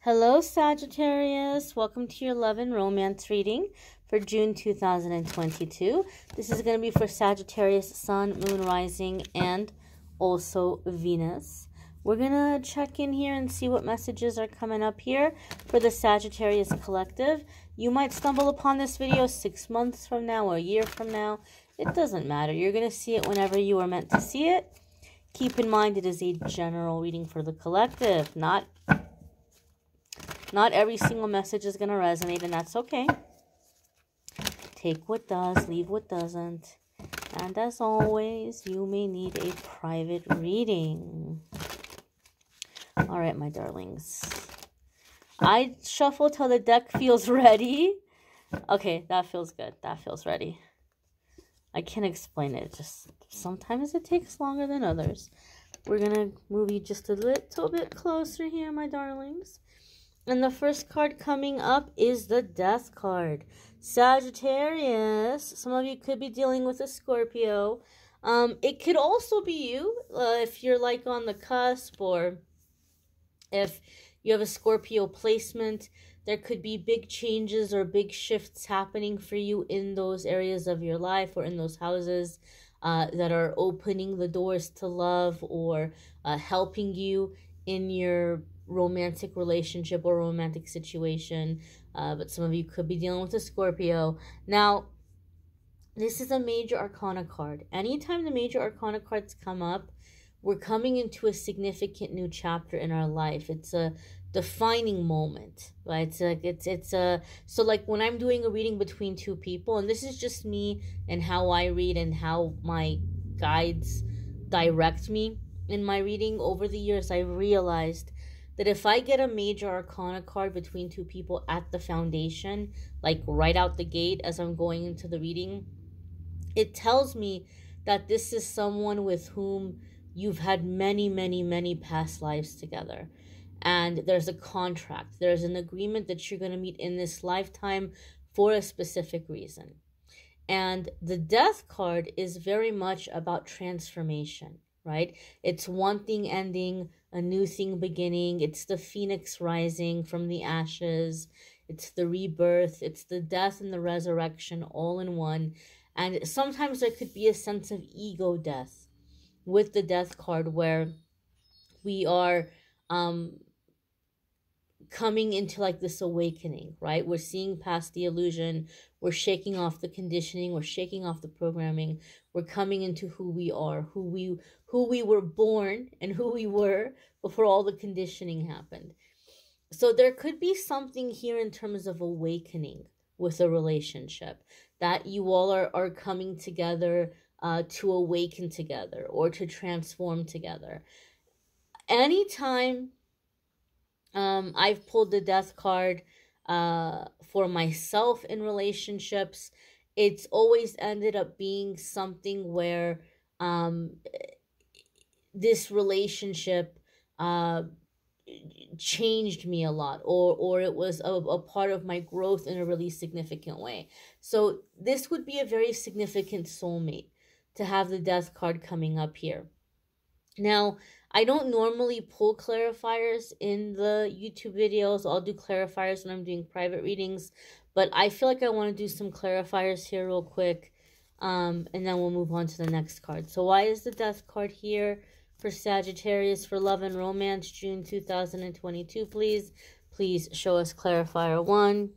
Hello, Sagittarius. Welcome to your love and romance reading for June 2022. This is going to be for Sagittarius, Sun, Moon, Rising, and also Venus. We're going to check in here and see what messages are coming up here for the Sagittarius collective. You might stumble upon this video 6 months from now or a year from now. It doesn't matter. You're going to see it whenever you are meant to see it. Keep in mind it is a general reading for the collective. Not every single message is going to resonate, and that's okay. Take what does, leave what doesn't. And as always, you may need a private reading. All right, my darlings. I shuffle till the deck feels ready. Okay, that feels good. That feels ready. I can't explain it. Just sometimes it takes longer than others. We're going to move you just a little bit closer here, my darlings. And the first card coming up is the Death card. Sagittarius, some of you could be dealing with a Scorpio. It could also be you if you're like on the cusp, or if you have a Scorpio placement. There could be big changes or big shifts happening for you in those areas of your life or in those houses that are opening the doors to love or helping you in your romantic relationship or romantic situation. But some of you could be dealing with a Scorpio. Now, this is a major arcana card. Anytime the major arcana cards come up, we're coming into a significant new chapter in our life. It's a defining moment, right? So like when I'm doing a reading between two people, and this is just me and how I read and how my guides direct me in my reading over the years, I realized that if I get a major arcana card between two people at the foundation, like right out the gate as I'm going into the reading, it tells me that this is someone with whom you've had many, many, many past lives together. And there's a contract. There's an agreement that you're going to meet in this lifetime for a specific reason. And the Death card is very much about transformation, right? It's one thing ending, a new thing beginning. It's the phoenix rising from the ashes. It's the rebirth. It's the death and the resurrection all in one. And sometimes there could be a sense of ego death with the Death card, where we are coming into like this awakening, right? We're seeing past the illusion. We're shaking off the conditioning. We're shaking off the programming. We're coming into who we are, who we were born, and who we were before all the conditioning happened. So there could be something here in terms of awakening with a relationship, that you all are coming together to awaken together or to transform together. Anytime I've pulled the Death card for myself in relationships, it's always ended up being something where this relationship changed me a lot, or it was a part of my growth in a really significant way. So this would be a very significant soulmate to have the Death card coming up here. Now, I don't normally pull clarifiers in the YouTube videos. I'll do clarifiers when I'm doing private readings, but I feel like I want to do some clarifiers here real quick, and then we'll move on to the next card. So why is the Death card here for Sagittarius for love and romance, June 2022, please? Please show us clarifier 1.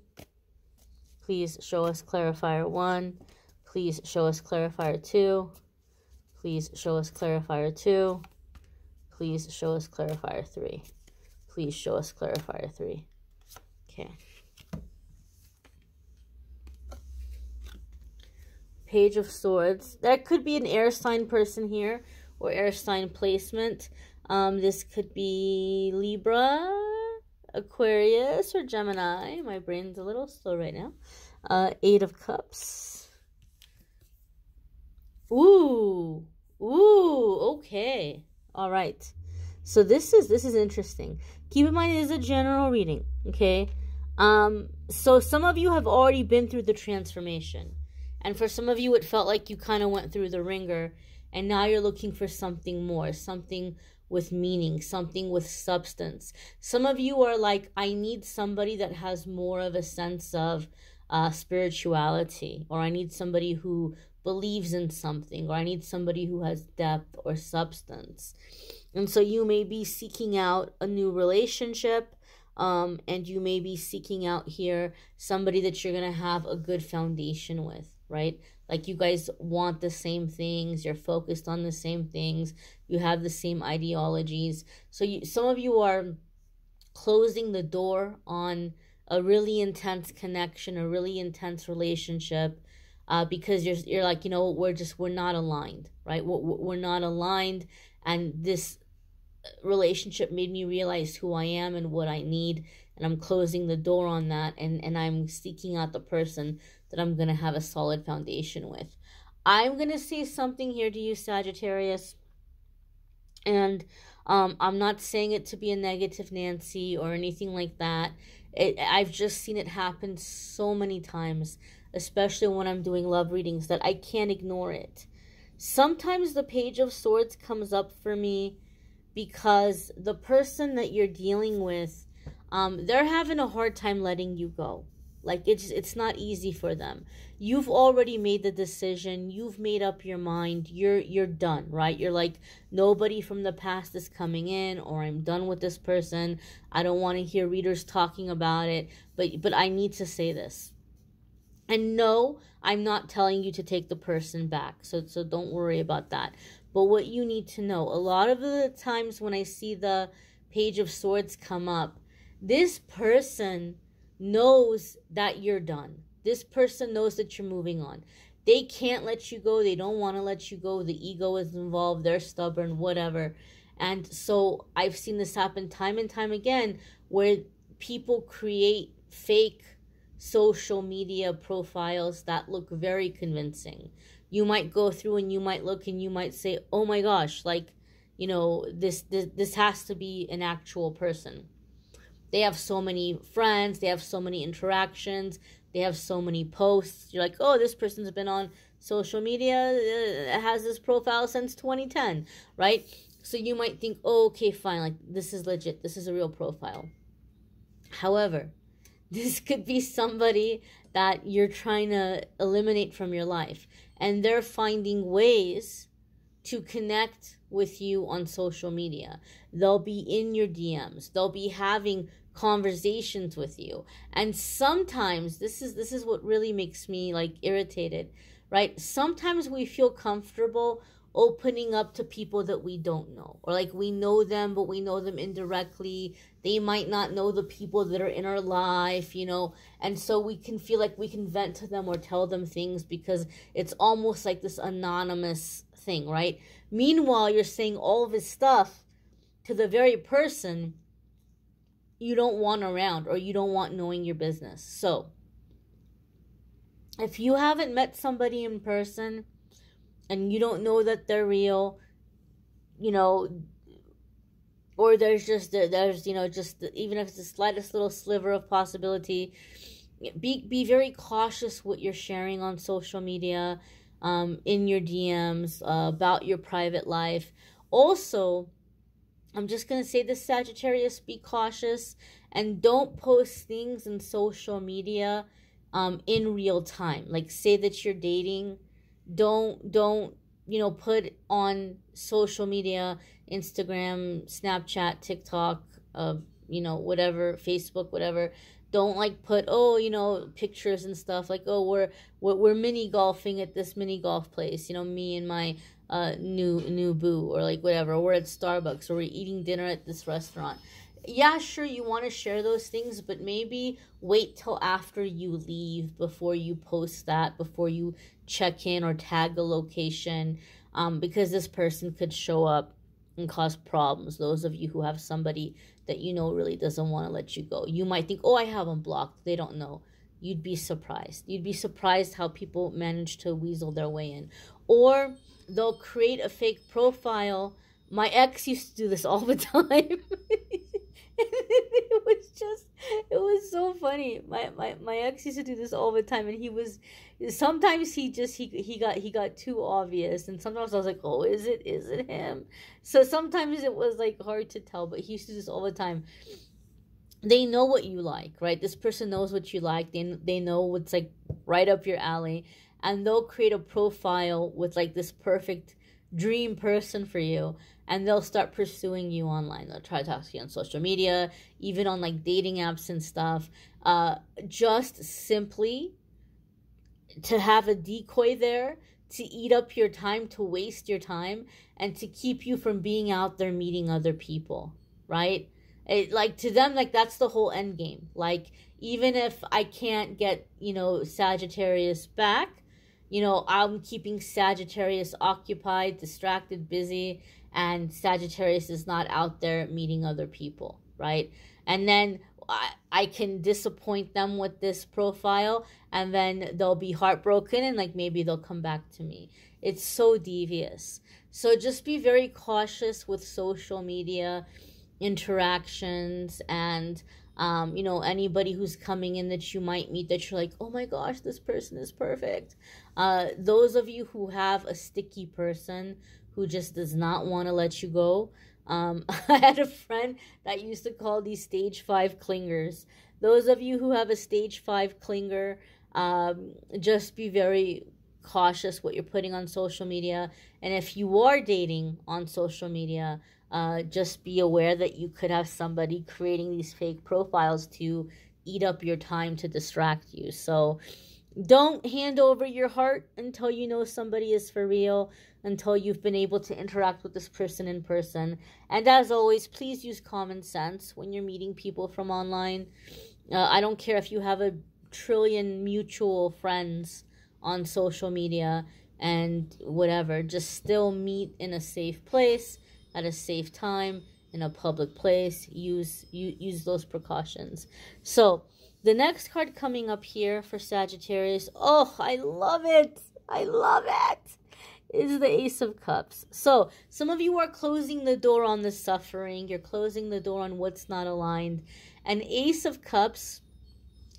Please show us clarifier 1. Please show us clarifier 2. Please show us clarifier 2. Please show us clarifier 3. Please show us clarifier 3. Okay. Page of Swords. That could be an air sign person here, or air sign placement. This could be Libra, Aquarius, or Gemini. My brain's a little slow right now. 8 of Cups. Ooh, okay. All right. So this is interesting. Keep in mind it is a general reading, okay? So some of you have already been through the transformation. And for some of you, it felt like you kind of went through the ringer, and now you're looking for something more, something with meaning, something with substance. Some of you are like, I need somebody that has more of a sense of spirituality, or I need somebody who believes in something, or I need somebody who has depth or substance. And so you may be seeking out a new relationship, and you may be seeking out here somebody that you're going to have a good foundation with, right? Like you guys want the same things, you're focused on the same things, you have the same ideologies. So some of you are closing the door on a really intense connection, a really intense relationship, because you're like, you know, we're not aligned, right? We're not aligned, and this relationship made me realize who I am and what I need, and I'm closing the door on that, and I'm seeking out the person that I'm going to have a solid foundation with. I'm going to say something here to you, Sagittarius, and I'm not saying it to be a negative Nancy or anything like that. I've just seen it happen so many times, especially when I'm doing love readings, that I can't ignore it. Sometimes the Page of Swords comes up for me because the person that you're dealing with, they're having a hard time letting you go. Like, it's not easy for them. You've already made the decision. You've made up your mind. You're done, right? You're like, nobody from the past is coming in, or I'm done with this person. I don't want to hear readers talking about it, but I need to say this. And no, I'm not telling you to take the person back, so don't worry about that. But what you need to know, a lot of the times when I see the Page of Swords come up, this person knows that you're done. This person knows that you're moving on. They can't let you go. They don't want to let you go. The ego is involved. They're stubborn, whatever. And so I've seen this happen time and time again, where people create fake social media profiles that look very convincing. You might go through and you might look and you might say, oh my gosh, like, you know, this has to be an actual person. They have so many friends, they have so many interactions, they have so many posts. You're like, oh, this person's been on social media, has this profile since 2010, right? So you might think, oh, okay, fine, like, this is legit, this is a real profile. However, this could be somebody that you're trying to eliminate from your life, and they're finding ways to connect with you on social media. They'll be in your DMs. They'll be having conversations with you. And sometimes, this is what really makes me like irritated, right? Sometimes we feel comfortable opening up to people that we don't know, or like we know them, but we know them indirectly. They might not know the people that are in our life, you know, and so we can feel like we can vent to them or tell them things because it's almost like this anonymous thing, right? Meanwhile, you're saying all of this stuff to the very person you don't want around, or you don't want knowing your business. So if you haven't met somebody in person and you don't know that they're real, you know, or there's you know, just even if it's the slightest little sliver of possibility, be very cautious what you're sharing on social media, in your DMs, about your private life. Also, I'm just going to say this, Sagittarius, be cautious and don't post things in social media in real time. Like, say that you're dating, don't you know, put on social media, Instagram, Snapchat, TikTok, you know, whatever, Facebook, whatever. Don't like put, oh, you know, pictures and stuff like, oh, we're mini golfing at this mini golf place, you know, me and my new boo, or like whatever, or we're at Starbucks, or we're eating dinner at this restaurant. Yeah, sure, you want to share those things, but maybe wait till after you leave before you post that, before you check in or tag a location, because this person could show up and cause problems. Those of you who have somebody that you know really doesn't want to let you go. You might think, oh, I have them blocked. They don't know. You'd be surprised. You'd be surprised how people manage to weasel their way in. Or they'll create a fake profile. My ex used to do this all the time. It was so funny. My ex used to do this all the time, and sometimes he got too obvious, and sometimes I was like, oh, is it him? So sometimes it was like hard to tell, but he used to do this all the time. They know what you like, right? This person knows what you like. They know what's like right up your alley, and they'll create a profile with like this perfect dream person for you, and they'll start pursuing you online. They'll try to talk to you on social media, even on like dating apps and stuff, just simply to have a decoy there, to eat up your time, to waste your time, and to keep you from being out there meeting other people, right? Like, to them, like, that's the whole end game. Like, even if I can't get, Sagittarius back, I'm keeping Sagittarius occupied, distracted, busy, and Sagittarius is not out there meeting other people, right? And then I can disappoint them with this profile, and then they'll be heartbroken, and like maybe they'll come back to me. It's so devious. So just be very cautious with social media interactions, and anybody who's coming in that you might meet that you're like, oh my gosh, this person is perfect. Those of you who have a sticky person who just does not want to let you go, I had a friend that used to call these stage 5 clingers. Those of you who have a stage 5 clinger, just be very cautious what you're putting on social media. And if you are dating on social media, just be aware that you could have somebody creating these fake profiles to eat up your time, to distract you. So don't hand over your heart until you know somebody is for real, until you've been able to interact with this person in person. And as always, please use common sense when you're meeting people from online. I don't care if you have a trillion mutual friends on social media and whatever, just still meet in a safe place, at a safe time, in a public place. Use those precautions. So the next card coming up here for Sagittarius, oh, I love it, is the Ace of Cups. So some of you are closing the door on the suffering. You're closing the door on what's not aligned. An Ace of Cups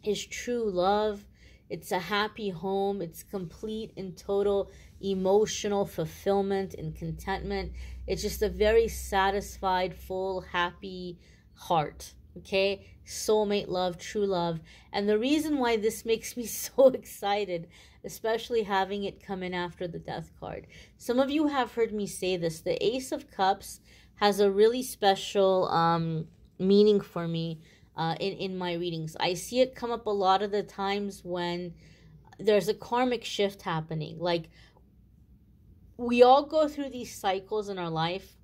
is true love. It's a happy home. It's complete and total emotional fulfillment and contentment. It's just a very satisfied, full, happy heart. Okay? Soulmate love, true love. And the reason why this makes me so excited, especially having it come in after the Death card. Some of you have heard me say this. The Ace of Cups has a really special meaning for me in my readings. I see it come up a lot of the times when there's a karmic shift happening. Like, we all go through these cycles in our life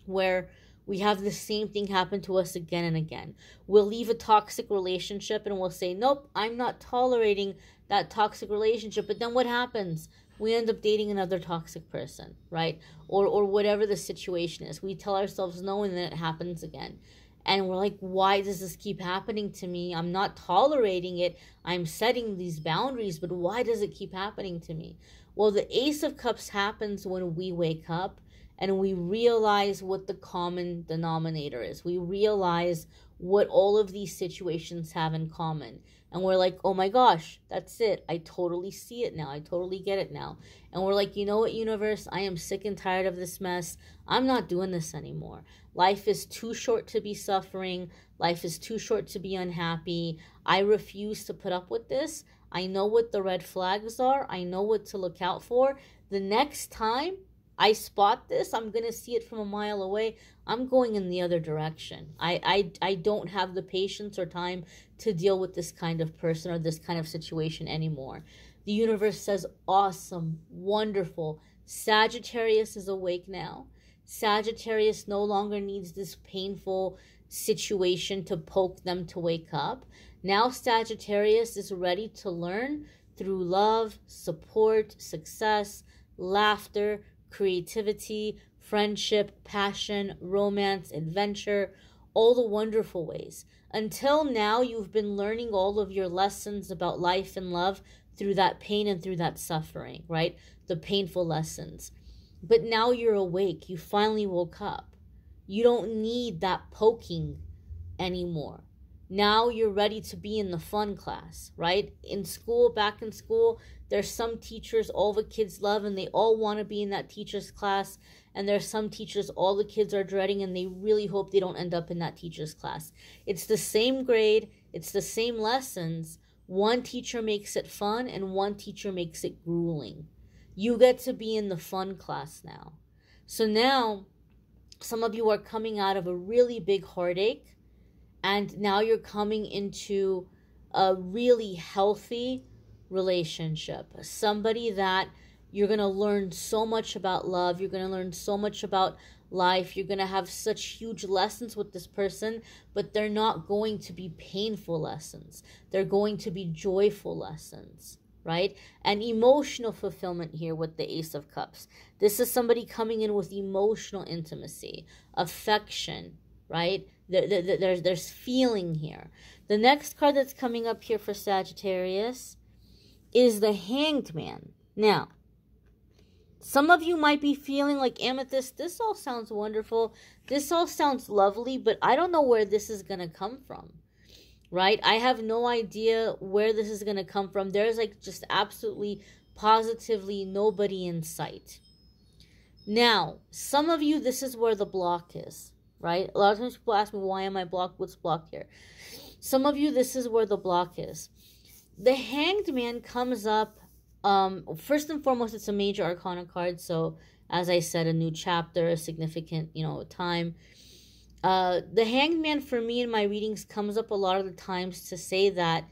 where we have the same thing happen to us again and again. We'll leave a toxic relationship and we'll say, nope, I'm not tolerating that toxic relationship. But then what happens? We end up dating another toxic person, right? Or whatever the situation is. We tell ourselves no, and then it happens again. And we're like, why does this keep happening to me? I'm not tolerating it. I'm setting these boundaries, but why does it keep happening to me? Well, the Ace of Cups happens when we wake up and we realize what the common denominator is. We realize what all of these situations have in common. And we're like, oh my gosh, that's it. I totally see it now. I totally get it now. And we're like, you know what, universe? I am sick and tired of this mess. I'm not doing this anymore. Life is too short to be suffering. Life is too short to be unhappy. I refuse to put up with this. I know what the red flags are. I know what to look out for. The next time I spot this, I'm going to see it from a mile away. I'm going in the other direction. I don't have the patience or time to deal with this kind of person or this kind of situation anymore. The universe says, awesome, wonderful. Sagittarius is awake now. Sagittarius no longer needs this painful situation to poke them to wake up. Now Sagittarius is ready to learn through love, support, success, laughter, creativity, friendship, passion, romance, adventure, all the wonderful ways. Until now, you've been learning all of your lessons about life and love through that pain and through that suffering, right? The painful lessons. But now you're awake. You finally woke up. You don't need that poking anymore. now you're ready to be in the fun class, right? In school, back in school, there's some teachers all the kids love and they all want to be in that teacher's class. And there's some teachers all the kids are dreading and they really hope they don't end up in that teacher's class. It's the same grade. It's the same lessons. One teacher makes it fun and one teacher makes it grueling. You get to be in the fun class now. So now, some of you are coming out of a really big heartache. And now you're coming into a really healthy relationship. Somebody that you're going to learn so much about love. You're going to learn so much about life. You're going to have such huge lessons with this person, but they're not going to be painful lessons. They're going to be joyful lessons, right? And emotional fulfillment here with the Ace of Cups. This is somebody coming in with emotional intimacy, affection, right? There's feeling here. The next card that's coming up here for Sagittarius is the Hanged Man. Now, some of you might be feeling like, Amethyst, this all sounds wonderful. This all sounds lovely, but I don't know where this is going to come from, right? I have no idea where this is going to come from. There's like just absolutely, positively nobody in sight. Now, some of you, this is where the block is. Right? A lot of times people ask me, why am I blocked? What's blocked here? Some of you, this is where the block is. The Hanged Man comes up, first and foremost, it's a major arcana card. So, as I said, a new chapter, a significant, time. The Hanged Man, for me in my readings, comes up a lot of the times to say that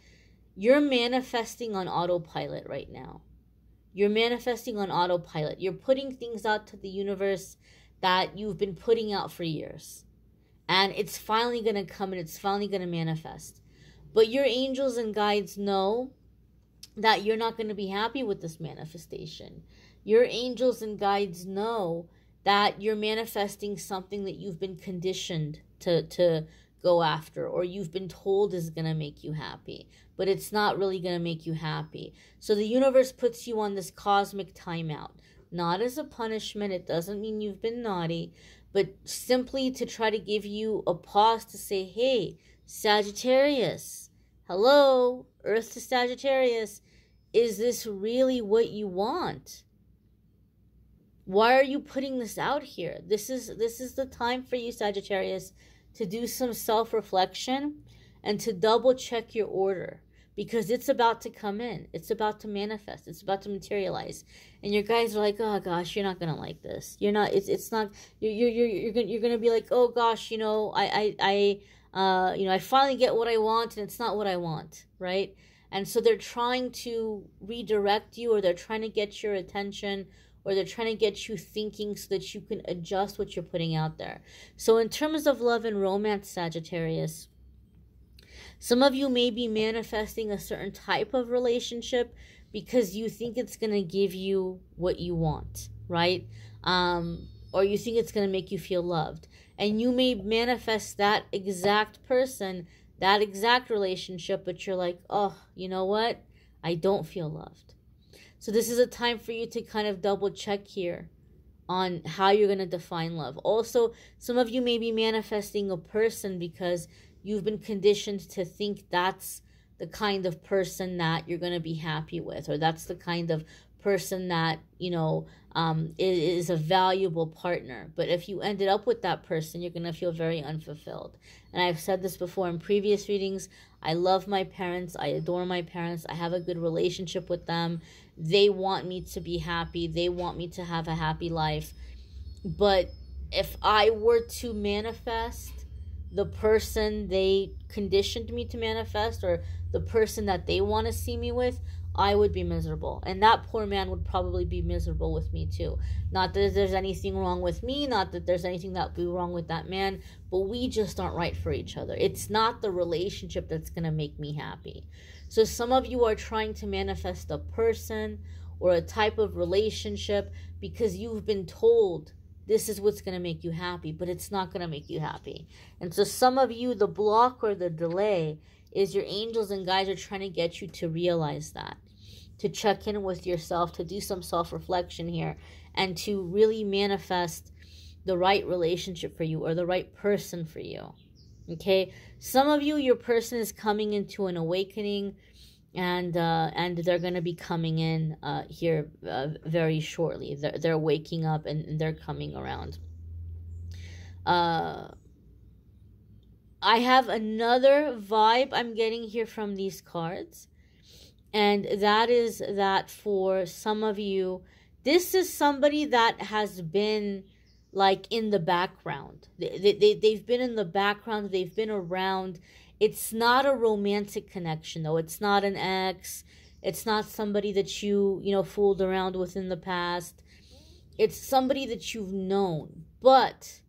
you're manifesting on autopilot right now. You're manifesting on autopilot. You're putting things out to the universe that you've been putting out for years. And it's finally going to come and it's finally going to manifest. But your angels and guides know that you're not going to be happy with this manifestation. Your angels and guides know that you're manifesting something that you've been conditioned to go after, or you've been told is going to make you happy, but it's not really going to make you happy. So the universe puts you on this cosmic timeout. Not as a punishment, it doesn't mean you've been naughty, but simply to try to give you a pause to say, hey, Sagittarius, hello, Earth to Sagittarius, is this really what you want? Why are you putting this out here? This is the time for you, Sagittarius, to do some self-reflection and to double check your order. Because it's about to come in. It's about to manifest. It's about to materialize. And your guys are like, oh gosh, you're not gonna like this. You're not. It's not. You're gonna be like, oh gosh, I finally get what I want, and it's not what I want, right? And so they're trying to redirect you, or they're trying to get your attention, or they're trying to get you thinking so that you can adjust what you're putting out there. So in terms of love and romance, Sagittarius, some of you may be manifesting a certain type of relationship because you think it's going to give you what you want, right? Or you think it's going to make you feel loved. And you may manifest that exact person, that exact relationship, but you're like, oh, you know what? I don't feel loved. So this is a time for you to kind of double check here on how you're going to define love. Also, some of you may be manifesting a person because you've been conditioned to think that's the kind of person that you're going to be happy with, or that's the kind of person that, is a valuable partner. But if you ended up with that person, you're going to feel very unfulfilled. And I've said this before in previous readings. I love my parents. I adore my parents. I have a good relationship with them. They want me to be happy. They want me to have a happy life. But if I were to manifest the person they conditioned me to manifest, or the person that they want to see me with, I would be miserable. And that poor man would probably be miserable with me too. Not that there's anything wrong with me, not that there's anything that would be wrong with that man, but we just aren't right for each other. It's not the relationship that's going to make me happy. So some of you are trying to manifest a person or a type of relationship because you've been told this is what's going to make you happy, but it's not going to make you happy. And so some of you, the block or the delay is your angels and guides are trying to get you to realize that, to check in with yourself, to do some self-reflection here, and to really manifest the right relationship for you or the right person for you. Okay, some of you, your person is coming into an awakening, and they're going to be coming in here very shortly. They're waking up and they're coming around. I have another vibe I'm getting here from these cards, and that is that for some of you, this is somebody that has been like in the background. They've been in the background, they've been around. It's not a romantic connection, though. It's not an ex. It's not somebody that you fooled around with in the past. It's somebody that you've known. But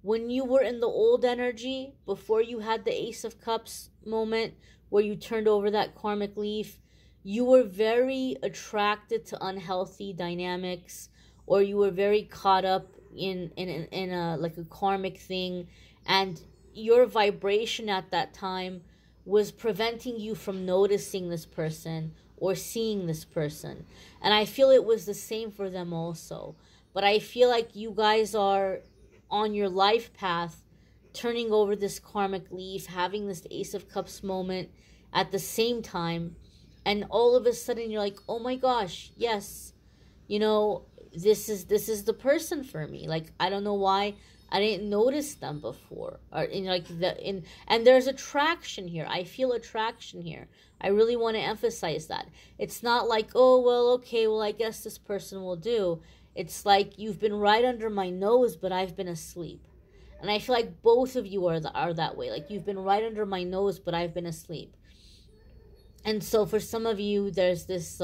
when you were in the old energy, before you had the Ace of Cups moment where you turned over that karmic leaf, you were very attracted to unhealthy dynamics, or you were very caught up in a like a karmic thing, and your vibration at that time was preventing you from noticing this person or seeing this person. And I feel it was the same for them also. But I feel like you guys are on your life path, turning over this karmic leaf, having this Ace of Cups moment at the same time, and all of a sudden you're like, oh my gosh, yes, this is the person for me. Like, I don't know why I didn't notice them before. Or and there's attraction here. I feel attraction here. I really want to emphasize that. It's not like, oh well, okay, well I guess this person will do. It's like, you've been right under my nose, but I've been asleep. And I feel like both of you are that way. Like, you've been right under my nose, but I've been asleep. And so for some of you, there's this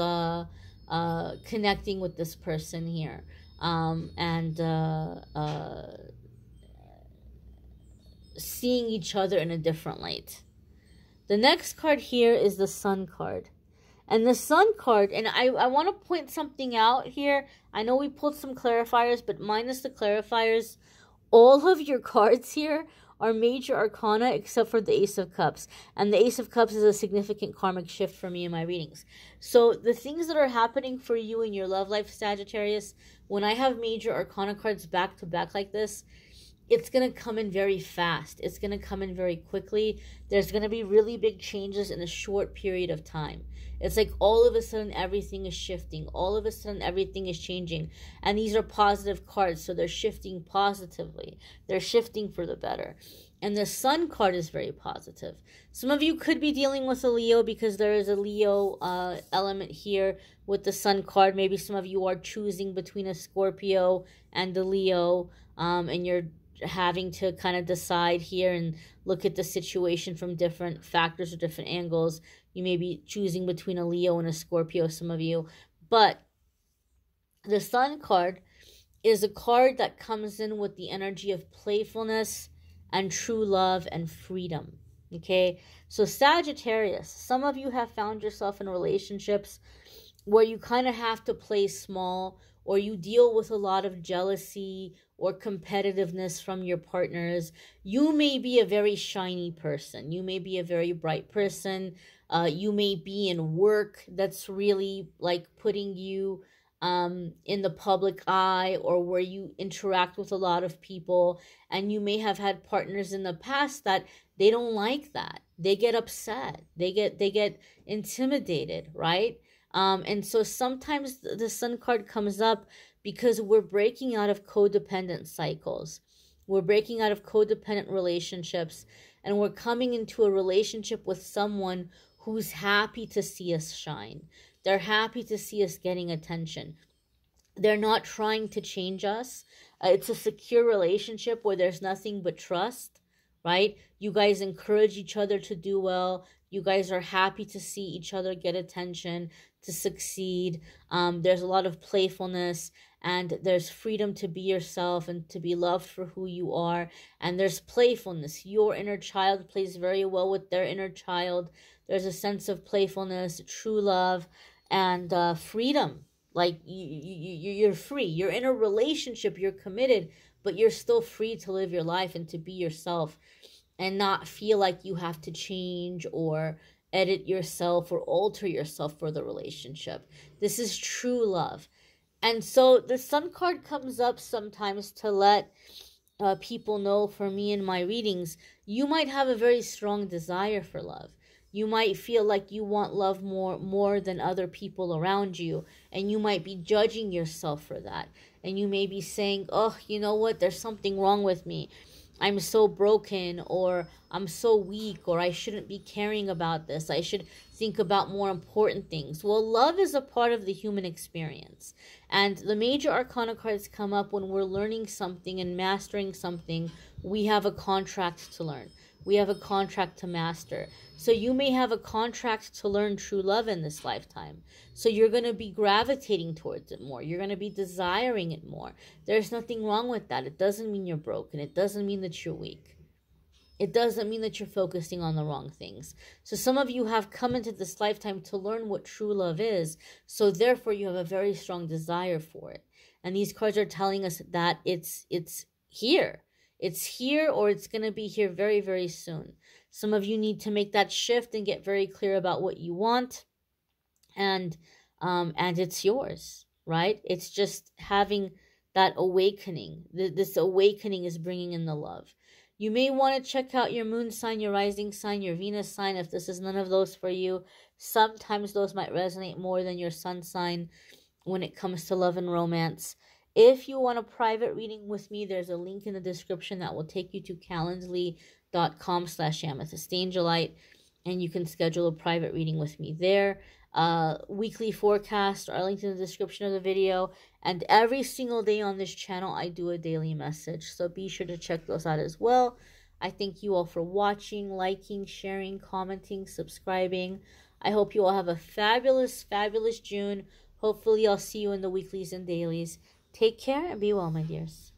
connecting with this person here. And seeing each other in a different light. The next card here is the Sun card. And the Sun card, and I want to point something out here. I know we pulled some clarifiers, but minus the clarifiers, all of your cards here are major arcana except for the Ace of Cups. And the Ace of Cups is a significant karmic shift for me in my readings. So the things that are happening for you in your love life, Sagittarius, when I have major arcana cards back to back like this, it's going to come in very fast. It's going to come in very quickly. There's going to be really big changes in a short period of time. It's like all of a sudden everything is shifting. All of a sudden everything is changing. And these are positive cards, so they're shifting positively. They're shifting for the better. And the Sun card is very positive. Some of you could be dealing with a Leo because there is a Leo element here with the Sun card. Maybe some of you are choosing between a Scorpio and a Leo, and you're having to kind of decide here and look at the situation from different factors or different angles. You may be choosing between a Leo and a Scorpio, some of you. But the Sun card is a card that comes in with the energy of playfulness and true love and freedom. Okay? So Sagittarius, some of you have found yourself in relationships where you kind of have to play small, or you deal with a lot of jealousy or competitiveness from your partners. You may be a very shiny person. You may be a very bright person. You may be in work that's really like putting you in the public eye, or where you interact with a lot of people, and you may have had partners in the past that they don't like that. They get upset. They get intimidated, right? And so sometimes the Sun card comes up because we're breaking out of codependent cycles. We're breaking out of codependent relationships, and we're coming into a relationship with someone who's happy to see us shine. They're happy to see us getting attention. They're not trying to change us. It's a secure relationship where there's nothing but trust, right? You guys encourage each other to do well. You guys are happy to see each other get attention, to succeed. There's a lot of playfulness, and there's freedom to be yourself and to be loved for who you are. And there's playfulness. Your inner child plays very well with their inner child. There's a sense of playfulness, true love, and freedom. Like you're free. You're in a relationship. You're committed, but you're still free to live your life and to be yourself, and not feel like you have to change or edit yourself or alter yourself for the relationship. This is true love. And so the Sun card comes up sometimes to let people know for me in my readings, you might have a very strong desire for love. You might feel like you want love more than other people around you, and you might be judging yourself for that. And you may be saying, oh, you know what, there's something wrong with me. I'm so broken, or I'm so weak, or I shouldn't be caring about this. I should think about more important things. Well, love is a part of the human experience. And the major arcana cards come up when we're learning something and mastering something. We have a contract to learn. We have a contract to master. So you may have a contract to learn true love in this lifetime. So you're going to be gravitating towards it more. You're going to be desiring it more. There's nothing wrong with that. It doesn't mean you're broken. It doesn't mean that you're weak. It doesn't mean that you're focusing on the wrong things. So some of you have come into this lifetime to learn what true love is. So therefore you have a very strong desire for it. And these cards are telling us that it's here. It's here, or it's going to be here very, very soon. Some of you need to make that shift and get very clear about what you want. And it's yours, right? It's just having that awakening. This awakening is bringing in the love. You may want to check out your moon sign, your rising sign, your Venus sign. If this is none of those for you, sometimes those might resonate more than your sun sign when it comes to love and romance. If you want a private reading with me, there's a link in the description that will take you to calendly.com/amethystangelite, and you can schedule a private reading with me there. Weekly forecast are linked in the description of the video, and every single day on this channel I do a daily message, so be sure to check those out as well. I thank you all for watching, liking, sharing, commenting, subscribing. I hope you all have a fabulous, fabulous June. Hopefully I'll see you in the weeklies and dailies. Take care and be well, my dears.